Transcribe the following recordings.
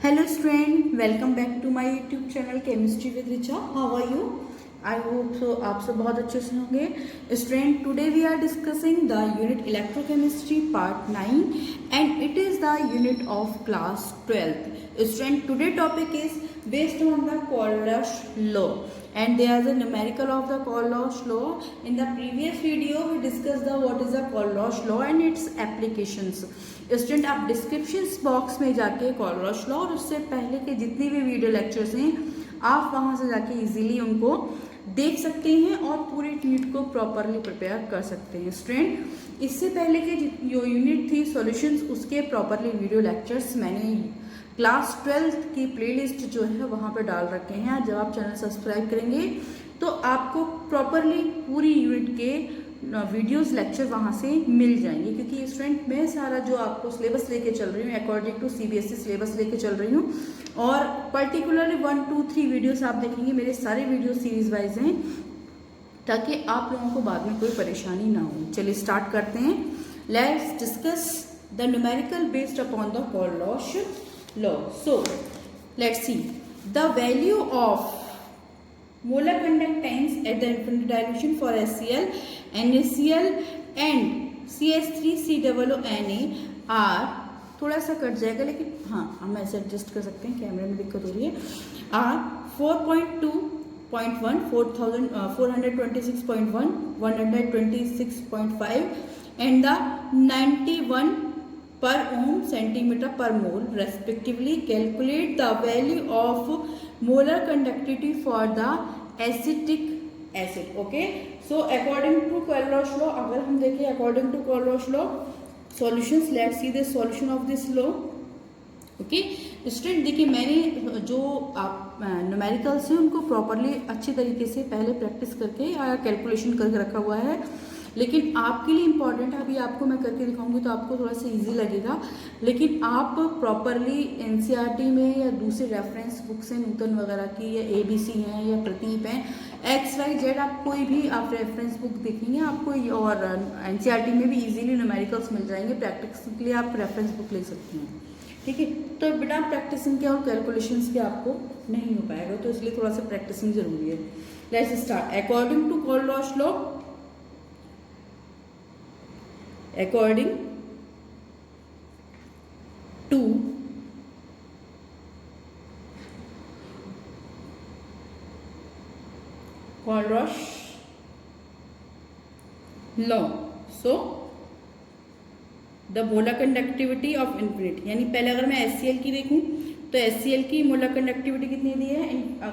Hello student, welcome back to my YouTube channel Chemistry with Richa. How are you? I hope so. आप सब बहुत अच्छे से होंगे. Student, today we are discussing the unit electrochemistry part 9 and it is the unit of class 12th. Student, today topic is based on the Coriolis law and there is a numerical of the Coriolis law. In the previous video we discussed the what is the Coriolis law and its applications. Student आप description box में जाके कॉरोलिस law और उससे पहले के जितनी भी video lectures हैं आप वहां से जाके इजीली उनको देख सकते हैं और पूरी यूनिट को प्रॉपरली प्रिपेयर कर सकते हैं. स्टूडेंट इससे पहले के जो यूनिट थी सॉल्यूशंस उसके प्रॉपरली वीडियो लेक्चर्स मैंने क्लास 12th की प्लेलिस्ट जो है वहाँ पर डाल रखे हैं. जब आप चैनल सब्सक्राइब करेंगे तो आपको प्रॉपरली पूरी यूनिट के वीडियोस लेक्चर वहाँ से मिल जाएंगे क्योंकि स्टूडेंट मैं सारा जो आपको सिलेबस लेके चल रही हूँ अकॉर्डिंग टू सीबीएसई सिलेबस लेके चल रही हूँ और पर्टिकुलरली 1, 2, 3 वीडियोस आप देखेंगे. मेरे सारे वीडियो सीरीज वाइज हैं ताकि आप लोगों को बाद में कोई परेशानी ना हो. चलिए स्टार्ट करते हैं. Let's discuss the numerical based upon the Kohlrausch law. So let's see the value of molar conductance at the infinite dilution for HCl, NaCl and CH3COONA are थोड़ा सा कट जाएगा लेकिन हाँ हम ऐसे एडजस्ट कर सकते हैं. कैमरे में दिक्कत हो रही है. Are 4.2.1 426.1 126.5 and the 91 per ohm centimeter per mole respectively. Calculate the value of molar conductivity for the acetic acid. Okay, so according to Coriolis law, अगर हम देखें according to Coriolis law solutions, let's see the solution of this law. Okay student देखिए मैंने जो आप numericals हैं उनको properly अच्छी तरीके से पहले प्रैक्टिस करके या कैलकुलेशन करके रखा हुआ है लेकिन आपके लिए इम्पॉर्टेंट है. अभी आपको मैं करके दिखाऊंगी तो आपको थोड़ा सा इजी लगेगा लेकिन आप प्रॉपरली एनसीईआरटी में या दूसरे रेफरेंस बुक्स हैं नूतन वगैरह की या एबीसी हैं या प्रतीप हैं XYZ आप कोई भी आप रेफरेंस बुक देखेंगे आपको और एनसीईआरटी में भी इजीली न्यूमेरिकल्स मिल जाएंगे. प्रैक्टिस के लिए आप रेफरेंस बुक ले सकते हैं. ठीक है, तो बिना प्रैक्टिसिंग के और कैलकुलेशंस के आपको नहीं हो पाएगा तो इसलिए थोड़ा सा प्रैक्टिसिंग जरूरी है. Let's start. According to Kohlrausch law according to Coriolis law, so the molar conductivity of infinite यानी पहले अगर मैं HCl की देखूं तो HCl की मोलर कंडक्टिविटी कितनी दी है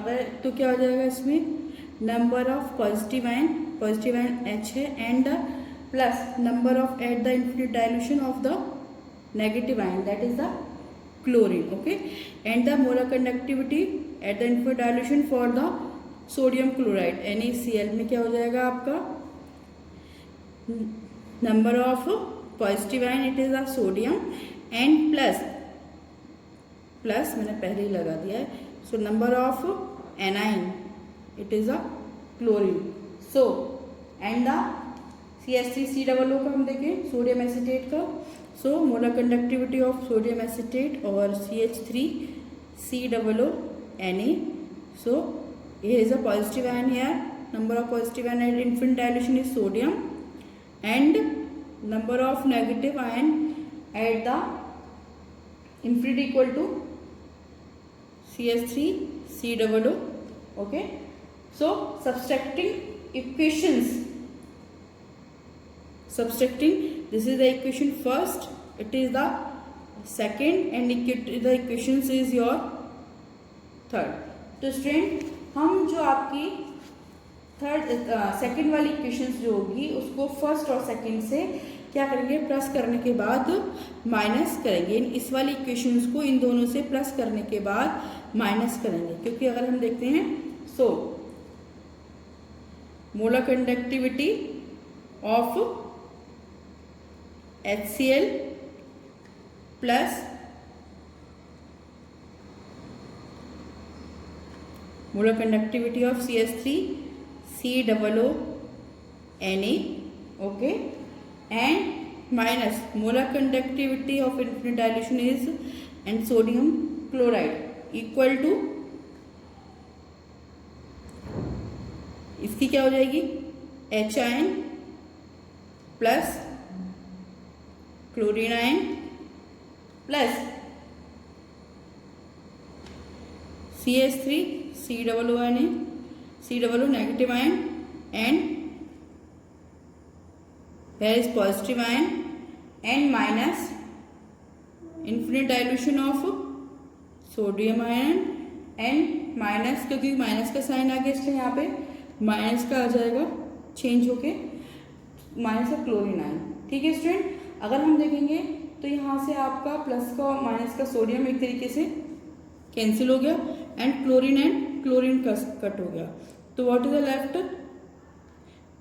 अगर तो क्या हो जाएगा इसमें number of positive ion H है and plus number of at the infinite dilution of the negative ion that is the chlorine. Okay, and the molar conductivity at the infinite dilution for the sodium chloride NaCl में क्या हो जाएगा आपका number of positive ion it is the sodium and plus मैंने पहले ही लगा दिया है so number of anion it is the chlorine. So and the CH3COO का हम देखें सोडियम एसीटेट का. सो molar conductivity of sodium acetate और CH3COONA. So here is a positive ion here. Number of positive ion at infinite dilution is sodium and number of negative ion at the infinite equal to CH3COO. Okay, so subtracting this is the equation first, it is the second and the equations is your third. तो student हम जो आपकी second वाली equations जो होगी उसको first और second से क्या करेंगे प्लस करने के बाद माइनस करेंगे. इस वाली इक्वेशंस को इन दोनों से प्लस करने के बाद माइनस करेंगे क्योंकि अगर हम देखते हैं सो molar conductivity of HCl plus molar conductivity of CH3COONA. Okay, and minus molar conductivity of infinite dilution is and sodium chloride equal to, इसकी क्या हो जाएगी, H ion plus chlorine ion plus CH3 COO negative ion and here is positive ion and minus infinite dilution of sodium ion and minus, क्योंकि minus का sign आ गया इसलिए यहाँ पे माइनस का आ जाएगा चेंज होके माइनस का क्लोरीन आयन। ठीक है स्टूडेंट, अगर हम देखेंगे तो यहाँ से आपका प्लस का माइनस का सोडियम एक तरीके से कैंसिल हो गया एंड क्लोरीन कट हो गया। तो what is the left,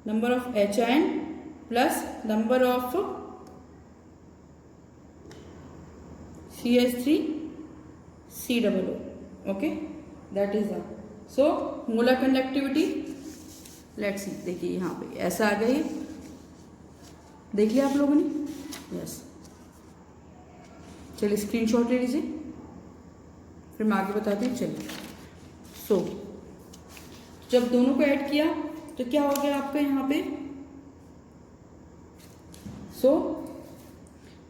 number of H ion plus number of CH3 COO। Okay, that is the, so molar conductivity, let's see, देखिए यहाँ पे ऐसा आ गया, देख लिया आप लोगों ने, यस। चलिए स्क्रीनशॉट ले लीजिए, फिर मैं आगे बताती हूँ। चलिए, सो जब दोनों को ऐड किया तो क्या हो गया आपका यहाँ पे, सो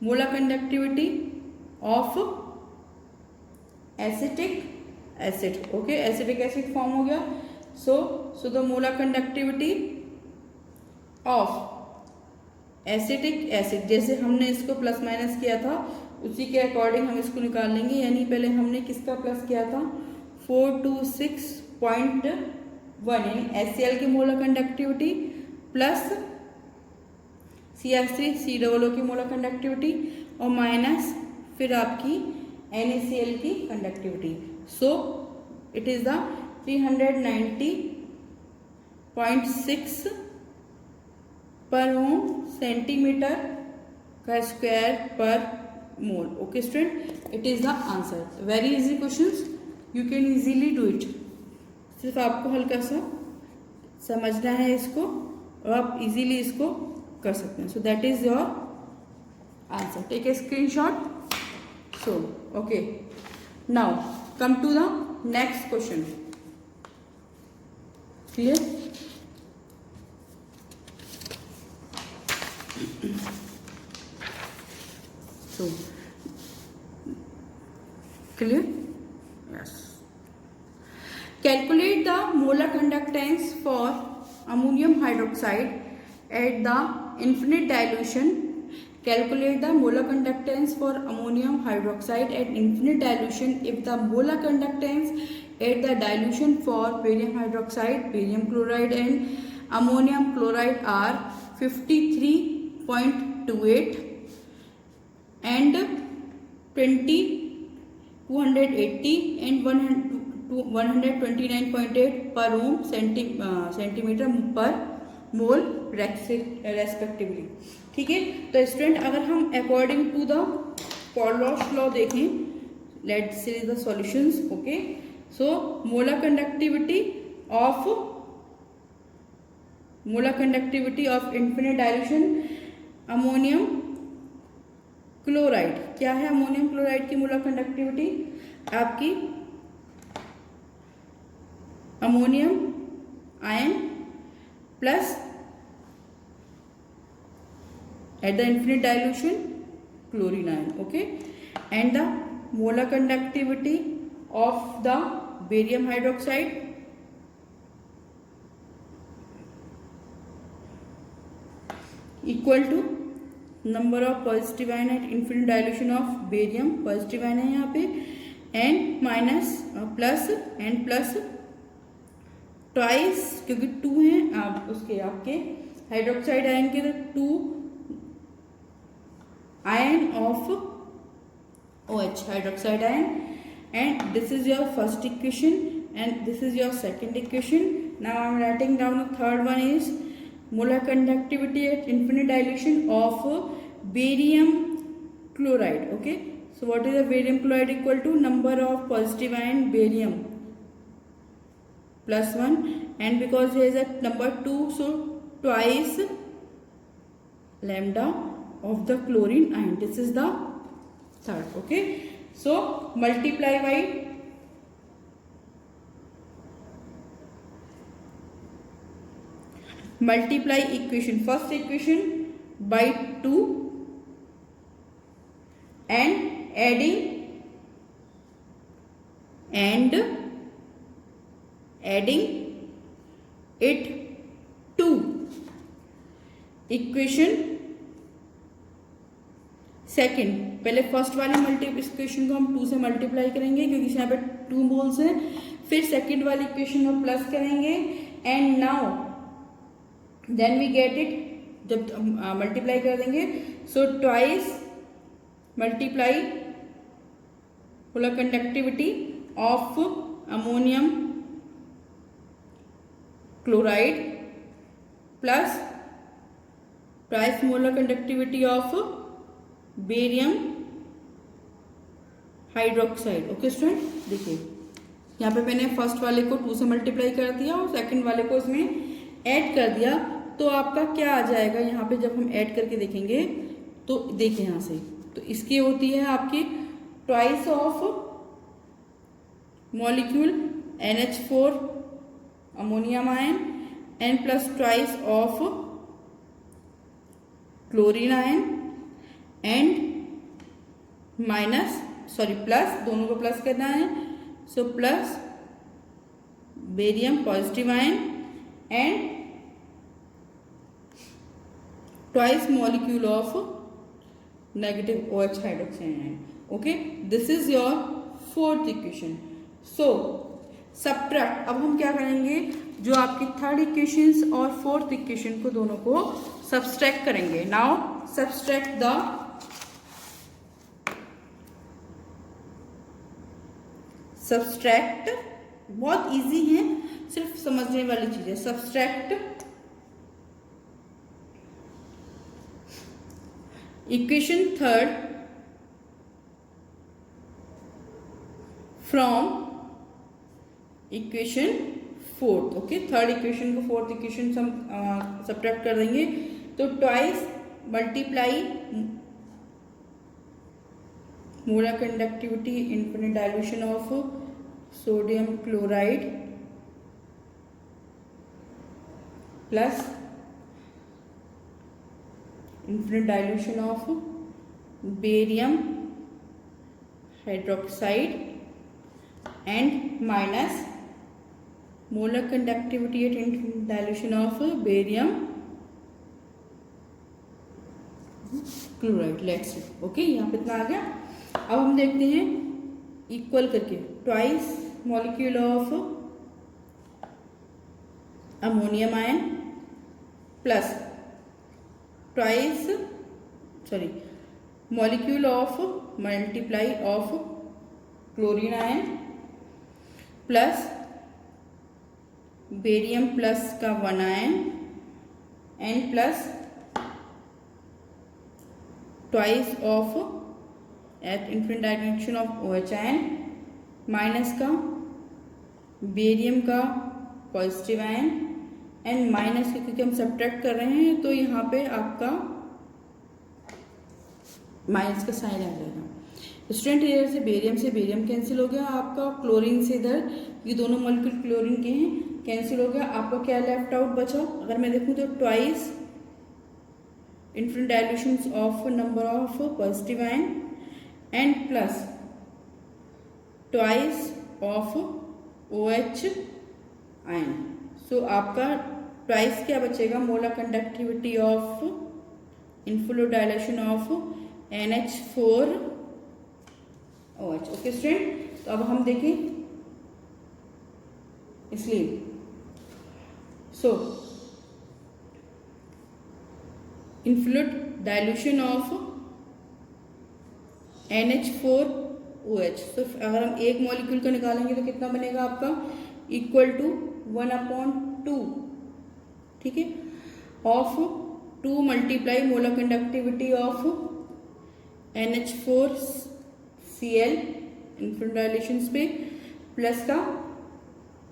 molar conductivity of acetic acid, okay, acetic acid form हो गया। So the molar conductivity of acetic acid, जैसे हमने इसको प्लस माइनस किया था उसी के अकॉर्डिंग हम इसको निकाल लेंगे, यानी पहले हमने किसका प्लस किया था, 426.1, यानी HCl की molar conductivity plus CH3 COO की मोलर कंडक्टिविटी और माइनस फिर आपकी NaCl की conductivity. So it is the 390.6 per ohm centimetre का square per mole. Okay student, it is the answer. Very easy questions, you can easily do it. सिर्फ आपको हल्का सा समझना है इसको और आप इजीली इसको कर सकते हैं। So that is your answer. Take a screenshot. So okay, now come to the next question. Clear? So clear? Yes. Calculate the molar conductance for ammonium hydroxide at the infinite dilution. Calculate the molar conductance for ammonium hydroxide at infinite dilution if the molar conductance at the dilution for barium hydroxide, barium chloride and ammonium chloride are 53.28 and 20, 280 and 129.8 per ohm centimetre per mole respectively. ठीक है, तो student अगर हम according to the पॉलोस law देखें, let's see the solutions. Okay, so molar conductivity of infinite dilution ammonium chloride, क्या है ammonium chloride की मोलर कंडक्टिविटी आपकी, ammonium ion plus at the infinite dilution chlorine ion. Okay, and the molar conductivity of the barium hydroxide equal to number of positive ion at infinite dilution of barium, positive ion है यहाँ पे, and minus plus and plus twice, क्योंकि 2 हैं आप उसके आपके hydroxide ion के, तो 2 ion of OH hydroxide ion, and this is your first equation and this is your second equation. Now I am writing down the third one is molar conductivity at infinite dilution of barium chloride. Okay, so what is the barium chloride equal to number of positive ion barium plus 1, and because there is a number 2, so twice lambda of the chlorine ion. This is the third. Okay, So multiply equation, first equation by 2 and adding it to equation second. पहले first वाली equation को हम 2 से multiply करेंगे क्योंकि यहाँ पे 2 moles हैं, फिर सेकेंड वाली इक्वेशन में प्लस करेंगे and now then we get it, जब मल्टीप्लाई कर देंगे so twice multiply molar conductivity of ammonium chloride plus twice molar conductivity of barium hydroxide. Okay student, देखिए यहाँ पे मैंने फर्स्ट वाले को 2 से मल्टीप्लाई कर दिया और सेकंड वाले को इसमें ऐड कर दिया, तो आपका क्या आ जाएगा यहाँ पे जब हम ऐड करके देखेंगे तो देखिए यहाँ से, तो इसकी होती है आपकी twice of molecule NH4 ammonium ion and plus twice of chlorine ion and minus plus, दोनों को प्लस करना है, so plus barium positive ion and twice molecule of negative OH hydroxide ion. Okay, this is your fourth equation. So subtract, अब हम क्या करेंगे, जो आपकी थर्ड इक्वेशन और फोर्थ इक्वेशन को दोनों को सब्सट्रैक्ट करेंगे। नाउ सब्सट्रैक्ट द सब्सट्रैक्ट, बहुत इजी है, सिर्फ समझने वाली चीज है। Subtract equation third from equation fourth. Okay, third equation को फोर्थ इक्वेशन से हम सब्ट्रैक्ट कर देंगे, तो twice multiply molar conductivity infinite dilution of sodium chloride plus infinite dilution of barium hydroxide and minus molar conductivity eight infinite dilution of barium chloride. Let's see, okay, यहाँ पे इतना आ गया। अब हम देखते हैं इक्वल करके, twice molecule of ammonium ion plus twice molecule of multiply of chlorine ion plus barium plus का 1 ion and plus twice of at infinite direction of OH ion minus का बेरियम का पॉजिटिव आयन एंड माइनस के, क्योंकि हम subtract कर रहे हैं तो यहाँ पे आपका माइनस का साइन आ जाएगा। स्टूडेंट, इधर से बेरियम कैंसिल हो गया, आपका क्लोरीन से इधर, ये दोनों मॉलिक्यूल क्लोरीन के हैं, कैंसिल हो गया। आपका क्या लेफ्ट आउट बचा, अगर मैं देखूँ तो twice infinite dilution of number of positive ion and plus twice of OH ion. So आपका ट्वाइस क्या बचेगा, molar conductivity of infinite dilution of NH4 OH। Okay student, तो अब हम देखें, इसलिए so infinite dilution of NH4 OH, तो अगर हम एक मॉलिक्यूल को निकालेंगे तो कितना बनेगा आपका, इक्वल टू 1/2, ठीक है, of 2 multiply molar conductivity of NH4Cl infinite dilution पे प्लस का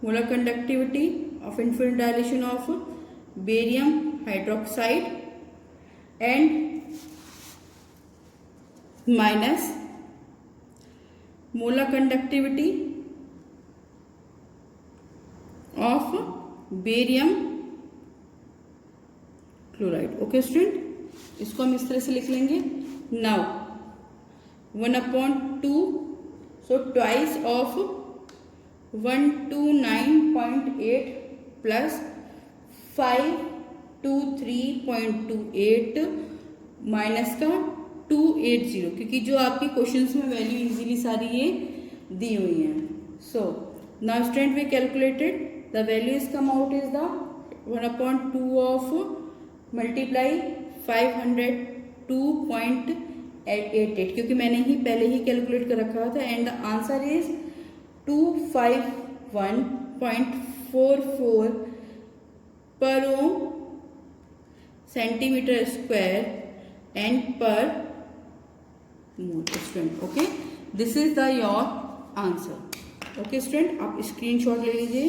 molar conductivity of infinite dilution of barium hydroxide and minus molar conductivity of barium chloride. Okay student, इसको हम इस तरह से लिख लेंगे। Now 1/2, so twice of 129.8 plus 523.28 minus का 280, क्योंकि जो आपकी क्वेश्चंस में वैल्यू इजीली सारी ये दी हुई हैं। So now student we calculated the value is come out is the 1/2 of multiply 502.88, क्योंकि मैंने ही पहले ही कैलकुलेट कर रखा था, एंड द आंसर इज 251.44 पर centimetre square and per mole student. Okay, this is the your answer. Okay student, आप screenshot ले लीजिए।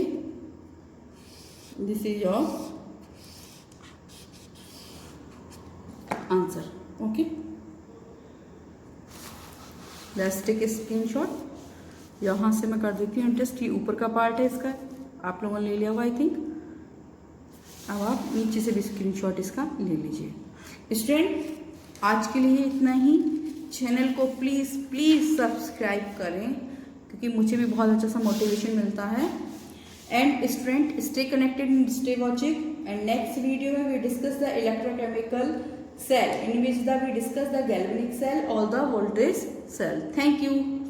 This is your answer. Okay, let's take a screenshot. यहाँ से मैं कर देती हूँ इंटरेस्ट, ये ऊपर का पार्ट है इसका, आप लोगों ने ले लिया होगा आई थिंक। अब आप नीचे से भी स्क्रीनशॉट इसका ले लीजिए। स्टूडेंट, आज के लिए इतना ही। चैनल को प्लीज़ प्लीज़ सब्सक्राइब करें, क्योंकि मुझे भी बहुत अच्छा सा मोटिवेशन मिलता है। And student, stay connected and stay watching, and next video में we discuss the electrochemical cell, in which we discuss the galvanic cell or the voltage cell. Thank you.